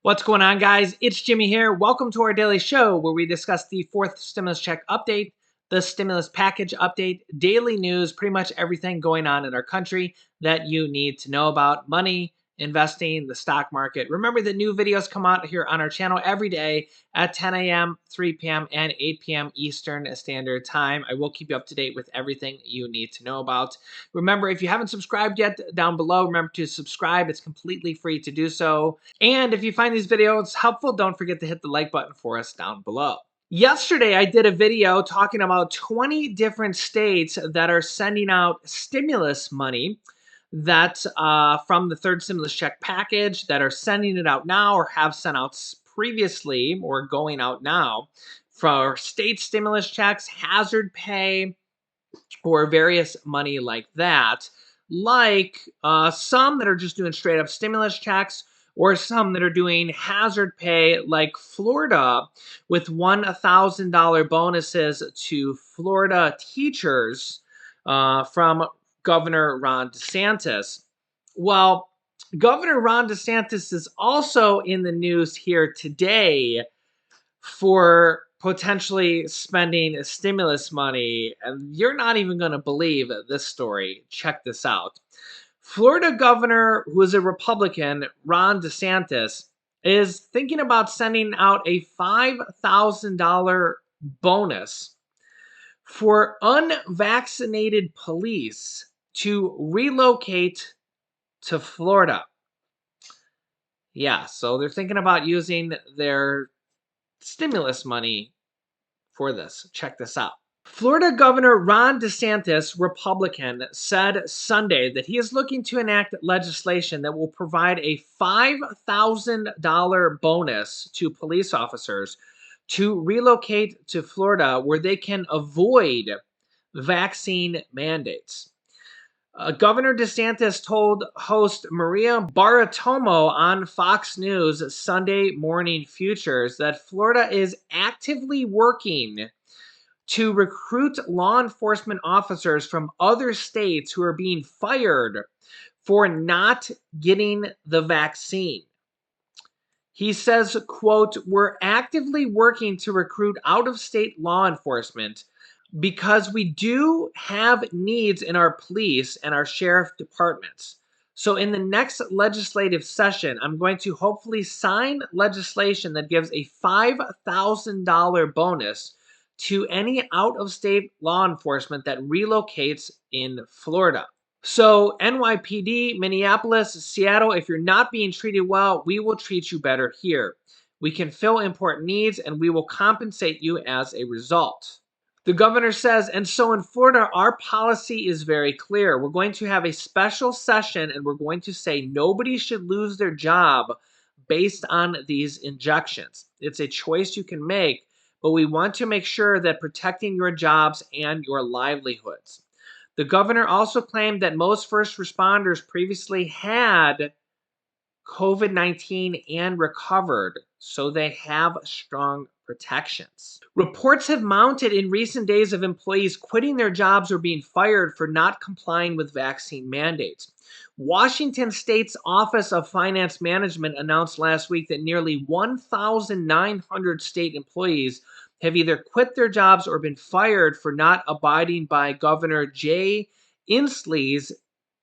What's going on, guys? It's Jimmy here. Welcome to our daily show where we discuss the fourth stimulus check update, the stimulus package update, daily news, pretty much everything going on in our country that you need to know about money, investing, the stock market. Remember that new videos come out here on our channel every day at 10 a.m., 3 p.m., and 8 p.m. Eastern Standard Time. I will keep you up to date with everything you need to know about. Remember, if you haven't subscribed yet, down below, remember to subscribe. It's completely free to do so. And if you find these videos helpful, don't forget to hit the like button for us down below. Yesterday, I did a video talking about 20 different states that are sending out stimulus money that from the third stimulus check package that are sending it out now or have sent out previously or going out now for state stimulus checks, hazard pay, or various money like that. Like some that are just doing straight up stimulus checks, or some that are doing hazard pay, like Florida, with $1,000 bonuses to Florida teachers from Governor Ron DeSantis. Well, Governor Ron DeSantis is also in the news here today for potentially spending stimulus money. And you're not even going to believe this story. Check this out. Florida governor, who is a Republican, Ron DeSantis, is thinking about sending out a $5,000 bonus for unvaccinated police to relocate to Florida. Yeah, so they're thinking about using their stimulus money for this. Check this out. Florida Governor Ron DeSantis, Republican, said Sunday that he is looking to enact legislation that will provide a $5,000 bonus to police officers to relocate to Florida where they can avoid vaccine mandates. Governor DeSantis told host Maria Bartiromo on Fox News Sunday Morning Futures that Florida is actively working to recruit law enforcement officers from other states who are being fired for not getting the vaccine. He says, quote, "We're actively working to recruit out-of-state law enforcement because we do have needs in our police and our sheriff departments. So in the next legislative session, I'm going to hopefully sign legislation that gives a $5,000 bonus to any out-of-state law enforcement that relocates in Florida." So NYPD, Minneapolis, Seattle, if you're not being treated well, we will treat you better here. We can fill important needs and we will compensate you as a result. The governor says, and so in Florida, our policy is very clear. We're going to have a special session and we're going to say nobody should lose their job based on these injections. It's a choice you can make, but we want to make sure that protecting your jobs and your livelihoods. The governor also claimed that most first responders previously had COVID-19 and recovered, so they have strong protections. Reports have mounted in recent days of employees quitting their jobs or being fired for not complying with vaccine mandates. Washington State's Office of Finance Management announced last week that nearly 1,900 state employees have either quit their jobs or been fired for not abiding by Governor Jay Inslee's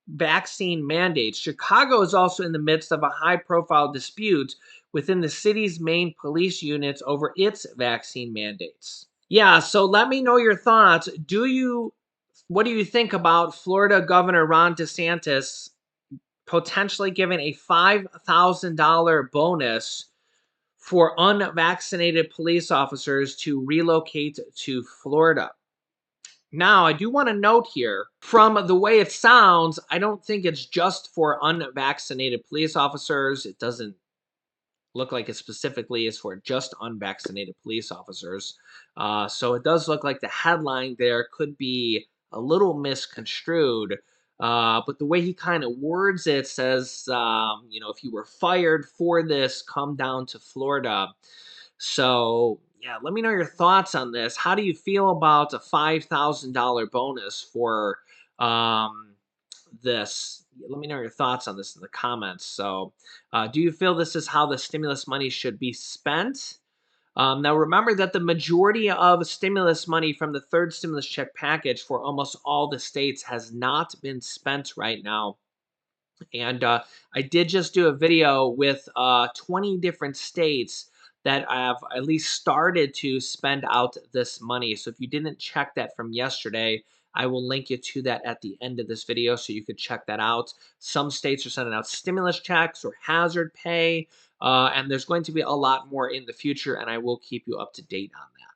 vaccine mandates. Chicago is also in the midst of a high-profile dispute within the city's main police units over its vaccine mandates. Yeah, so let me know your thoughts. What do you think about Florida Governor Ron DeSantis potentially giving a $5,000 bonus for unvaccinated police officers to relocate to Florida? Now, I do want to note here, from the way it sounds, I don't think it's just for unvaccinated police officers. It doesn't look like it specifically is for just unvaccinated police officers. So it does look like the headline there could be a little misconstrued. But the way he kind of words it says, if you were fired for this, come down to Florida. So, yeah, let me know your thoughts on this. How do you feel about a $5,000 bonus for this? let me know your thoughts on this in the comments. So, do you feel this is how the stimulus money should be spent? Now, remember that the majority of stimulus money from the third stimulus check package for almost all the states has not been spent right now. And I did just do a video with 20 different states that have at least started to spend out this money. So if you didn't check that from yesterday, I will link you to that at the end of this video so you could check that out. Some states are sending out stimulus checks or hazard pay, and there's going to be a lot more in the future, and I will keep you up to date on that.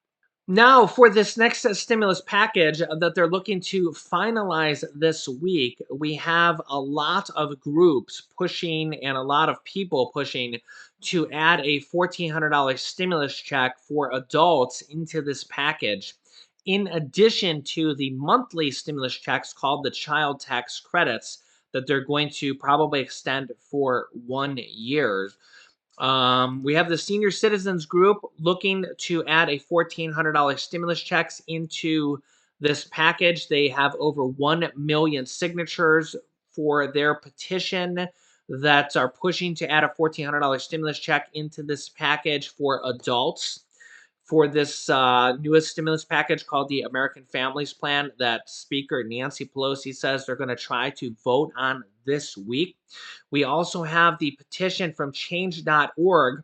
Now, for this next stimulus package that they're looking to finalize this week, we have a lot of groups pushing and a lot of people pushing to add a $1,400 stimulus check for adults into this package, in addition to the monthly stimulus checks called the child tax credits that they're going to probably extend for 1 year. We have the senior citizens group looking to add a $1,400 stimulus checks into this package. They have over 1 million signatures for their petition that are pushing to add a $1,400 stimulus check into this package for adults. For this newest stimulus package called the American Families Plan, that Speaker Nancy Pelosi says they're going to try to vote on this week. We also have the petition from change.org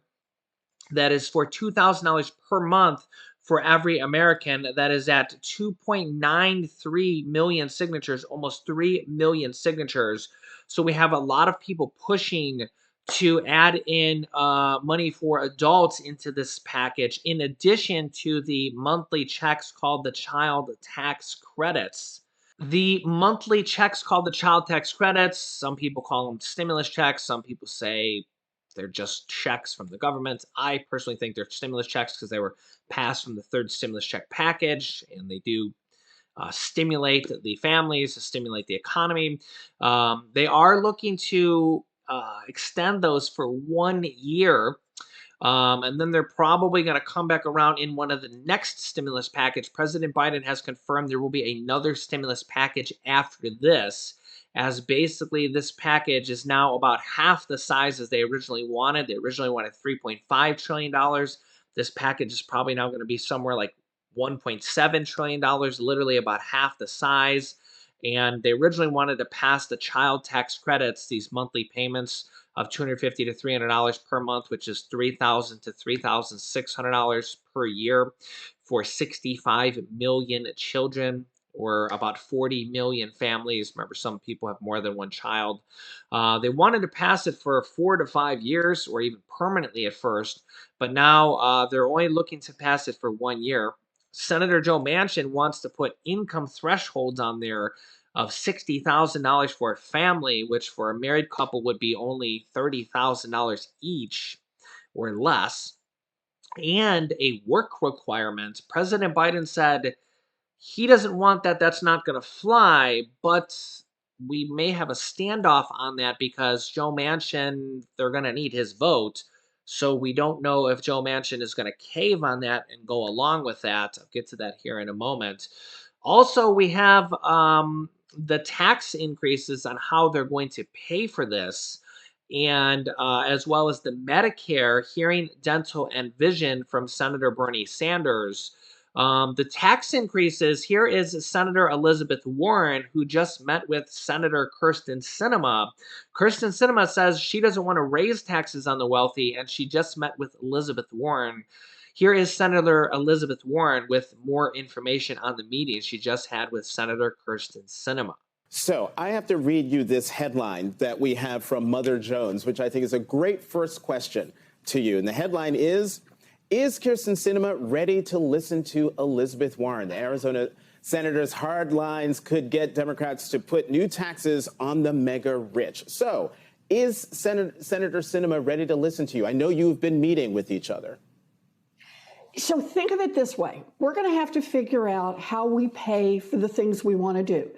that is for $2,000 per month for every American. That is at 2.93 million signatures, almost 3 million signatures. So we have a lot of people pushing to add in money for adults into this package, in addition to the monthly checks called the child tax credits. The monthly checks called the child tax credits, some people call them stimulus checks, some people say they're just checks from the government. I personally think they're stimulus checks because they were passed from the third stimulus check package, and they do stimulate the families, to stimulate the economy. They are looking to extend those for 1 year. And then they're probably going to come back around in one of the next stimulus package. President Biden has confirmed there will be another stimulus package after this, as basically this package is now about half the size as they originally wanted. They originally wanted $3.5 trillion. This package is probably now going to be somewhere like $1.7 trillion, literally about half the size. And they originally wanted to pass the child tax credits, these monthly payments of $250 to $300 per month, which is $3,000 to $3,600 per year for 65 million children, or about 40 million families. Remember, some people have more than one child. They wanted to pass it for 4 to 5 years, or even permanently at first, but now they're only looking to pass it for 1 year. Senator Joe Manchin wants to put income thresholds on there of $60,000 for a family, which for a married couple would be only $30,000 each or less, and a work requirement. President Biden said he doesn't want that. That's not going to fly, but we may have a standoff on that because Joe Manchin, they're going to need his vote. So we don't know if Joe Manchin is going to cave on that and go along with that. I'll get to that here in a moment. Also, we have the tax increases on how they're going to pay for this, and as well as the Medicare, hearing, dental, and vision from Senator Bernie Sanders. The tax increases, here is Senator Elizabeth Warren, who just met with Senator Kyrsten Sinema. Kyrsten Sinema says she doesn't want to raise taxes on the wealthy, and she just met with Elizabeth Warren. Here is Senator Elizabeth Warren with more information on the meeting she just had with Senator Kyrsten Sinema. So I have to read you this headline that we have from Mother Jones, which I think is a great first question to you. And the headline is Kyrsten Sinema ready to listen to Elizabeth Warren? The Arizona senator's hard lines could get Democrats to put new taxes on the mega rich. So is Senator Sinema ready to listen to you? I know you've been meeting with each other. So think of it this way. We're going to have to figure out how we pay for the things we want to do.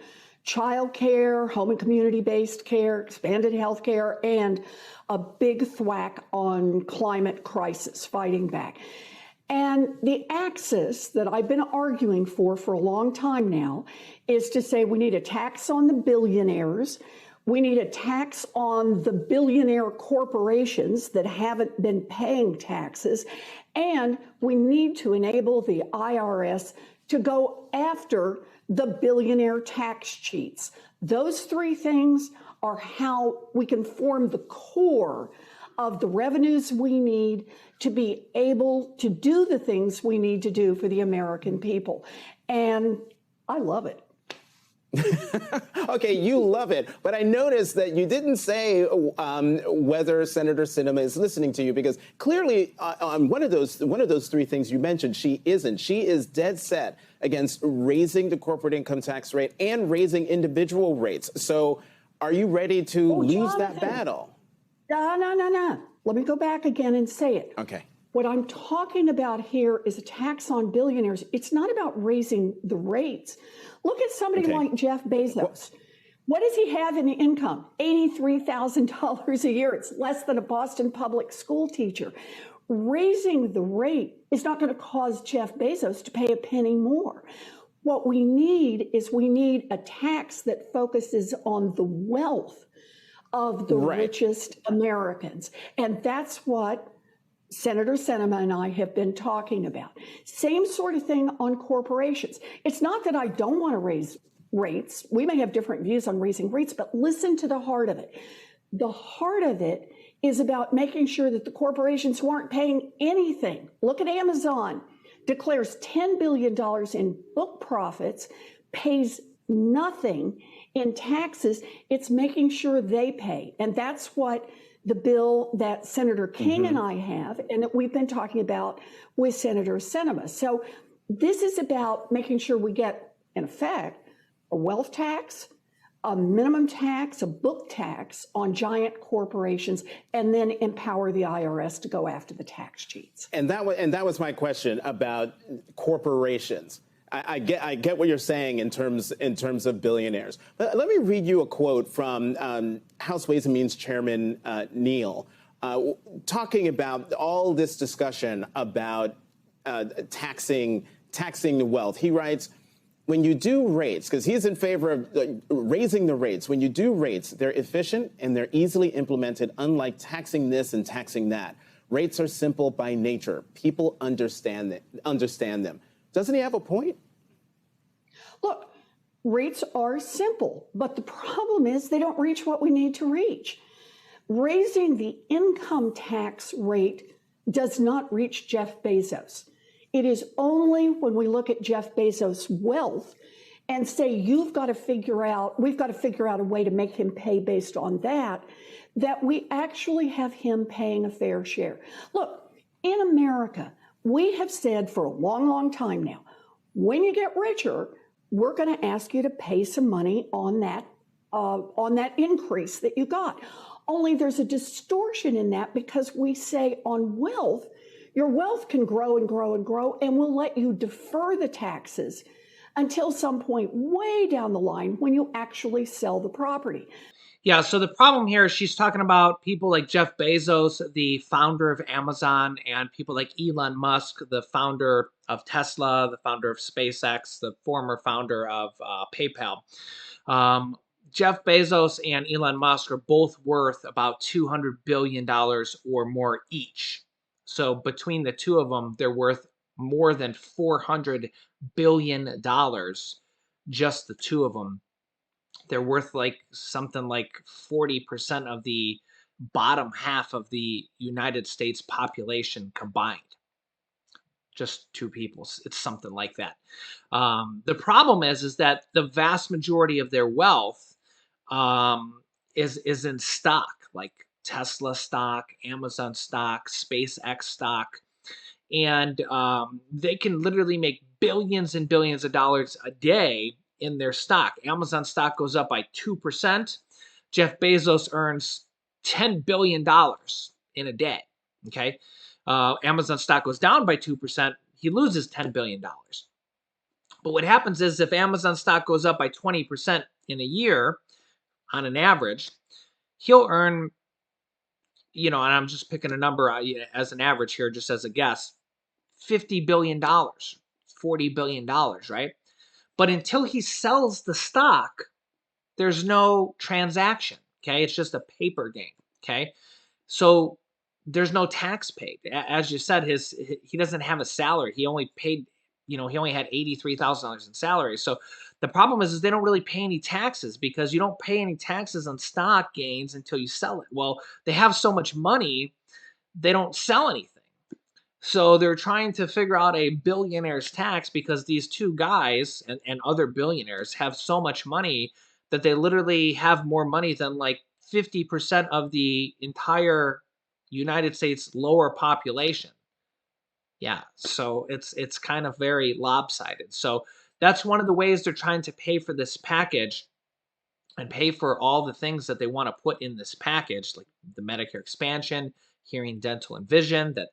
Child care, home and community-based care, expanded health care, and a big thwack on climate crisis, fighting back. And the axis that I've been arguing for a long time now is to say we need a tax on the billionaires, We need a tax on the billionaire corporations that haven't been paying taxes. And we need to enable the IRS to go after the billionaire tax cheats. Those three things are how we can form the core of the revenues we need to be able to do the things we need to do for the American people. And I love it. Okay, you love it, but I noticed that you didn't say whether Senator Sinema is listening to you, because clearly on one of those three things you mentioned, she isn't. She is dead set against raising the corporate income tax rate and raising individual rates. So, are you ready to lose that battle? No. Let me go back again and say it. Okay. What I'm talking about here is a tax on billionaires. It's not about raising the rates. Look at somebody like Jeff Bezos. What does he have in income? $83,000 a year. It's less than a Boston public school teacher. Raising the rate is not going to cause Jeff Bezos to pay a penny more. What we need is a tax that focuses on the wealth of the richest Americans. And that's what Senator Sinema and I have been talking about. Same sort of thing on corporations. It's not that I don't want to raise rates. We may have different views on raising rates, but listen to the heart of it. The heart of it is about making sure that the corporations who aren't paying anything, look at Amazon, declares $10 billion in book profits, pays nothing in taxes. It's making sure they pay. And that's what the bill that Senator King and I have, and that we've been talking about with Senator Sinema. So this is about making sure we get, in effect, a wealth tax, a minimum tax, a book tax on giant corporations, and then empower the IRS to go after the tax cheats. And that was my question about corporations. I get what you're saying in terms of billionaires. But let me read you a quote from House Ways and Means Chairman Neal, talking about all this discussion about taxing the wealth. He writes, when you do rates, because he's in favor of raising the rates, when you do rates, they're efficient and they're easily implemented, unlike taxing this and taxing that. Rates are simple by nature. People understand them. Doesn't he have a point? Look, rates are simple, but the problem is they don't reach what we need to reach. Raising the income tax rate does not reach Jeff Bezos. It is only when we look at Jeff Bezos' wealth and say, we've got to figure out a way to make him pay based on that we actually have him paying a fair share. Look, in America, we have said for a long, long time now, when you get richer, we're going to ask you to pay some money on that increase that you got. Only there's a distortion in that because we say on wealth, your wealth can grow and grow and grow, and we'll let you defer the taxes until some point way down the line when you actually sell the property. Yeah, so the problem here is she's talking about people like Jeff Bezos, the founder of Amazon, and people like Elon Musk, the founder of Tesla, the founder of SpaceX, the former founder of PayPal. Jeff Bezos and Elon Musk are both worth about $200 billion or more each. So between the two of them, they're worth more than $400 billion, just the two of them. They're worth like something like 40% of the bottom half of the United States population combined. Just two people. It's something like that. The problem is that the vast majority of their wealth is in stock, like Tesla stock, Amazon stock, SpaceX stock, and they can literally make billions and billions of dollars a day in their stock. Amazon stock goes up by 2%. Jeff Bezos earns $10 billion in a day. Okay. Amazon stock goes down by 2%. He loses $10 billion. But what happens is if Amazon stock goes up by 20% in a year on an average, he'll earn, and I'm just picking a number as an average here, just as a guess, $50 billion, $40 billion, right? But until he sells the stock, there's no transaction. Okay. It's just a paper game. Okay. So there's no tax paid. As you said, he doesn't have a salary. He only paid, he only had $83,000 in salary. So the problem is they don't really pay any taxes because you don't pay any taxes on stock gains until you sell it. Well, they have so much money, they don't sell anything. So they're trying to figure out a billionaire's tax because these two guys and other billionaires have so much money that they literally have more money than like 50% of the entire United States lower population. Yeah, so it's kind of very lopsided. So that's one of the ways they're trying to pay for this package and pay for all the things that they want to put in this package, like the Medicare expansion, hearing, dental, and vision, that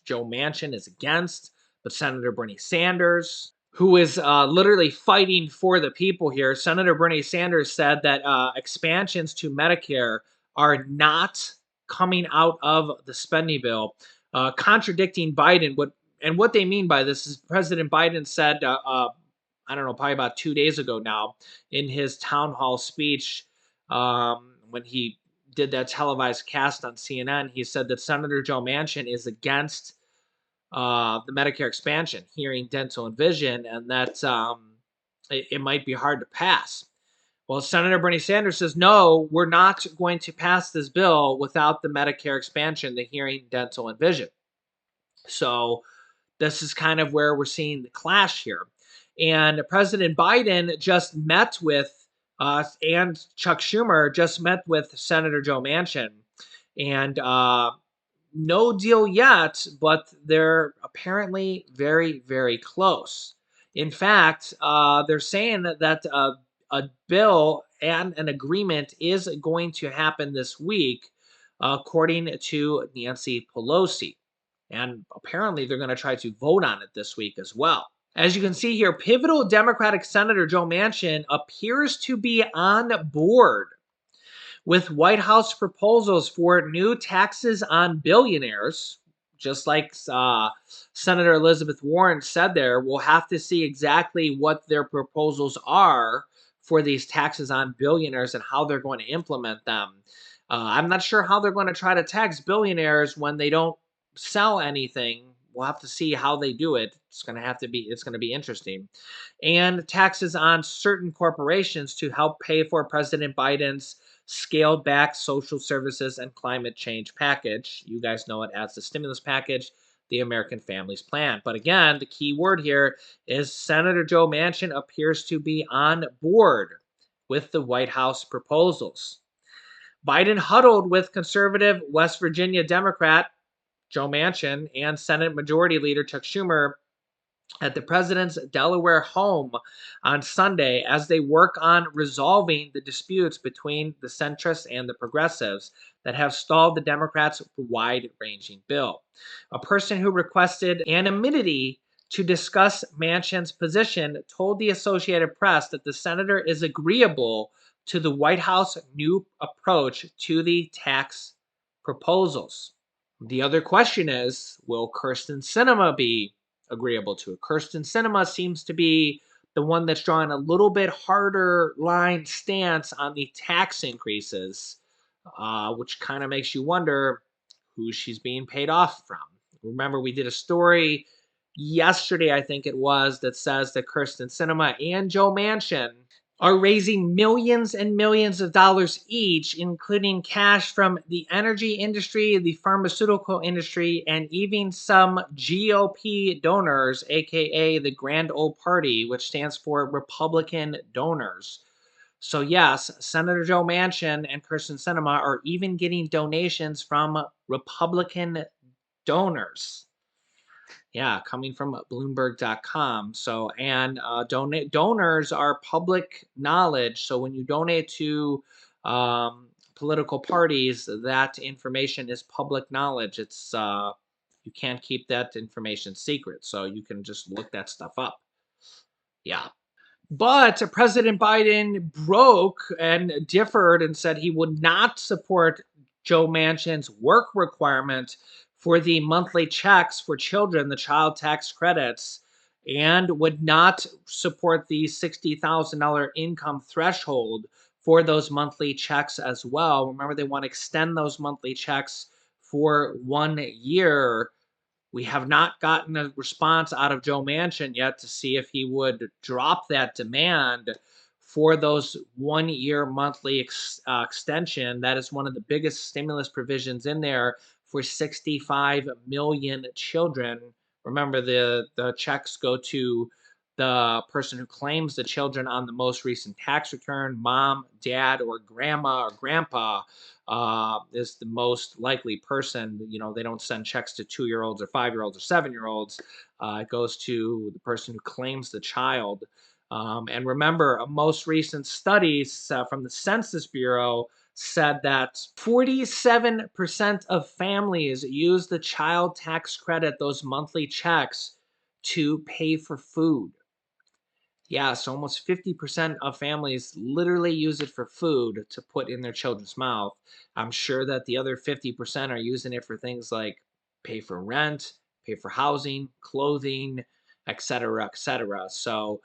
Joe Manchin is against, but Senator Bernie Sanders, who is literally fighting for the people here, Senator Bernie Sanders said that expansions to Medicare are not coming out of the spending bill, contradicting Biden. What they mean by this is President Biden said I don't know, probably about 2 days ago now, in his town hall speech, when he did that televised cast on CNN, he said that Senator Joe Manchin is against the Medicare expansion, hearing, dental, and vision, and that it might be hard to pass. Well, Senator Bernie Sanders says, no, we're not going to pass this bill without the Medicare expansion, the hearing, dental, and vision. So this is kind of where we're seeing the clash here. And President Biden just met with, and Chuck Schumer just met with Senator Joe Manchin. And no deal yet, but they're apparently very, very close. In fact, they're saying that a bill and an agreement is going to happen this week, according to Nancy Pelosi. And apparently, they're going to try to vote on it this week as well. As you can see here, pivotal Democratic Senator Joe Manchin appears to be on board with White House proposals for new taxes on billionaires. Just like Senator Elizabeth Warren said there, we'll have to see exactly what their proposals are for these taxes on billionaires and how they're going to implement them. I'm not sure how they're going to try to tax billionaires when they don't sell anything. We'll have to see how they do it. It's going to be interesting. And taxes on certain corporations to help pay for President Biden's scaled back social services and climate change package. You guys know it as the stimulus package, the American Families Plan. But again, the key word here is Senator Joe Manchin appears to be on board with the White House proposals. Biden huddled with conservative West Virginia Democrat Joe Manchin and Senate Majority Leader Chuck Schumer at the president's Delaware home on Sunday as they work on resolving the disputes between the centrists and the progressives that have stalled the Democrats' wide-ranging bill. A person who requested anonymity to discuss Manchin's position told the Associated Press that the senator is agreeable to the White House new approach to the tax proposals. The other question is, will Kyrsten Sinema be agreeable to it? Kyrsten Sinema seems to be the one that's drawing a little bit harder line stance on the tax increases, which kind of makes you wonder who she's being paid off from. Remember, we did a story yesterday, I think it was, that says that Kyrsten Sinema and Joe Manchin are raising millions and millions of dollars each, including cash from the energy industry, the pharmaceutical industry, and even some GOP donors, aka the Grand Old Party, which stands for Republican Donors. So yes, Senator Joe Manchin and Kyrsten Sinema are even getting donations from Republican donors. Yeah, coming from Bloomberg.com. So, and donors are public knowledge. So when you donate to political parties, that information is public knowledge. It's you can't keep that information secret. So you can just look that stuff up. Yeah. But President Biden broke and differed and said he would not support Joe Manchin's work requirement for the monthly checks for children, the child tax credits, and would not support the $60,000 income threshold for those monthly checks as well. Remember, they want to extend those monthly checks for 1 year. We have not gotten a response out of Joe Manchin yet to see if he would drop that demand for those 1 year monthly extension. That is one of the biggest stimulus provisions in there for 65 million children. Remember, the checks go to the person who claims the children on the most recent tax return. Mom, dad, or grandma or grandpa is the most likely person. You know, they don't send checks to 2-year-olds or 5-year-olds or 7-year-olds. It goes to the person who claims the child. And remember, most recent studies from the Census Bureau said that 47% of families use the child tax credit, those monthly checks, to pay for food. Yeah, so almost 50% of families literally use it for food to put in their children's mouth. I'm sure that the other 50% are using it for things like pay for rent, pay for housing, clothing, et cetera, et cetera. So,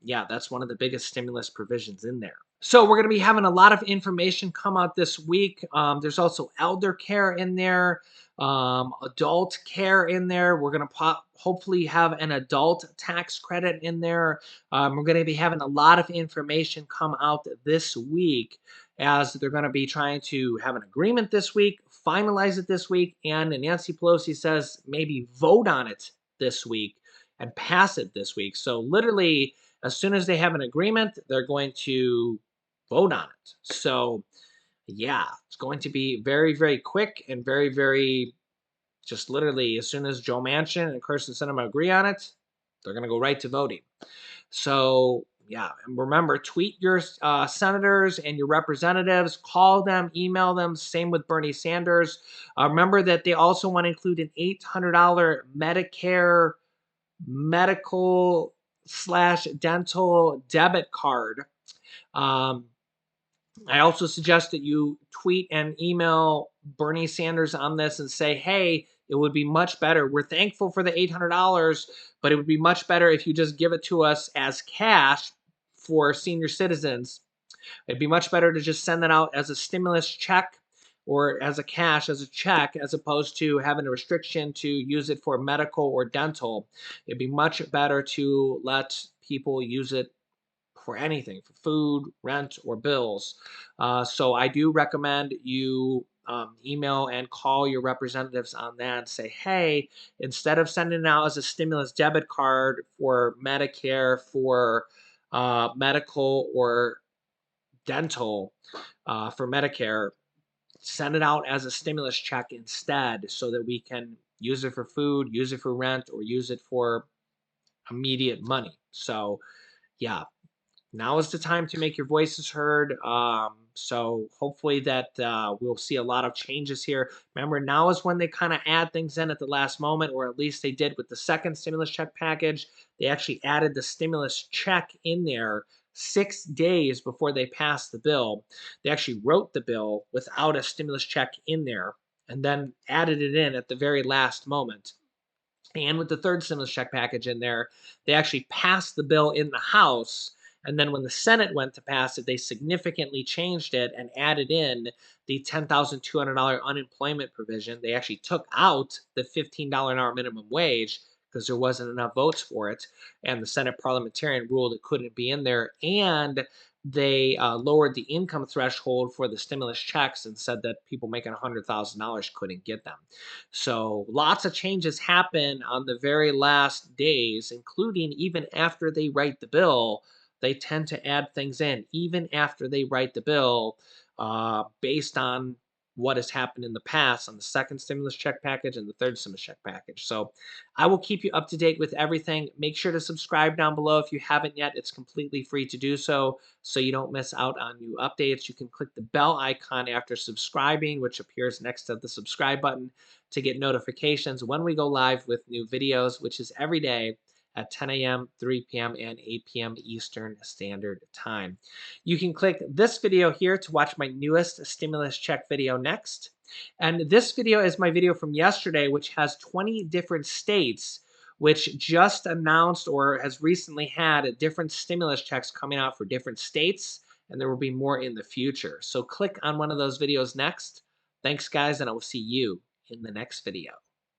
yeah, that's one of the biggest stimulus provisions in there. So we're going to be having a lot of information come out this week. There's also elder care in there, adult care in there. We're going to hopefully have an adult tax credit in there. We're going to be having a lot of information come out this week, as they're going to be trying to have an agreement this week, finalize it this week, and Nancy Pelosi says maybe vote on it this week and pass it this week. So literally, as soon as they have an agreement, they're going to vote on it. So yeah, it's going to be very, very quick and very, very, just literally as soon as Joe Manchin and Kirsten Sinema agree on it, they're going to go right to voting. So yeah, and remember, tweet your senators and your representatives, call them, email them. Same with Bernie Sanders. Remember that they also want to include an $800 Medicare medical/dental debit card. Um, I also suggest that you tweet and email Bernie Sanders on this and say, hey, it would be much better. We're thankful for the $800, but it would be much better if you just give it to us as cash for senior citizens. It'd be much better to just send that out as a stimulus check or as a cash, as a check, as opposed to having a restriction to use it for medical or dental. It'd be much better to let people use it for anything, for food, rent, or bills. So I do recommend you email and call your representatives on that and say, hey, instead of sending it out as a stimulus debit card for Medicare, for medical or dental, for Medicare, send it out as a stimulus check instead, so that we can use it for food, use it for rent, or use it for immediate money. So yeah, now is the time to make your voices heard. So hopefully that we'll see a lot of changes here. Remember, now is when they kind of add things in at the last moment, or at least they did with the second stimulus check package. They actually added the stimulus check in there 6 days before they passed the bill. They actually wrote the bill without a stimulus check in there and then added it in at the very last moment. And with the third stimulus check package in there, they actually passed the bill in the House. And then when the Senate went to pass it, they significantly changed it and added in the $10,200 unemployment provision. They actually took out the $15 an hour minimum wage because there wasn't enough votes for it. And the Senate parliamentarian ruled it couldn't be in there. And they lowered the income threshold for the stimulus checks and said that people making $100,000 couldn't get them. So lots of changes happen on the very last days, including even after they write the bill. They tend to add things in even after they write the bill, based on what has happened in the past on the second stimulus check package and the third stimulus check package. So I will keep you up to date with everything. Make sure to subscribe down below if you haven't yet. It's completely free to do so, so you don't miss out on new updates. You can click the bell icon after subscribing, which appears next to the subscribe button, to get notifications when we go live with new videos, which is every day at 10 a.m., 3 p.m., and 8 p.m. Eastern Standard Time. You can click this video here to watch my newest stimulus check video next. And this video is my video from yesterday, which has 20 different states which just announced or has recently had different stimulus checks coming out for different states and there will be more in the future. So click on one of those videos next. Thanks, guys, and I will see you in the next video.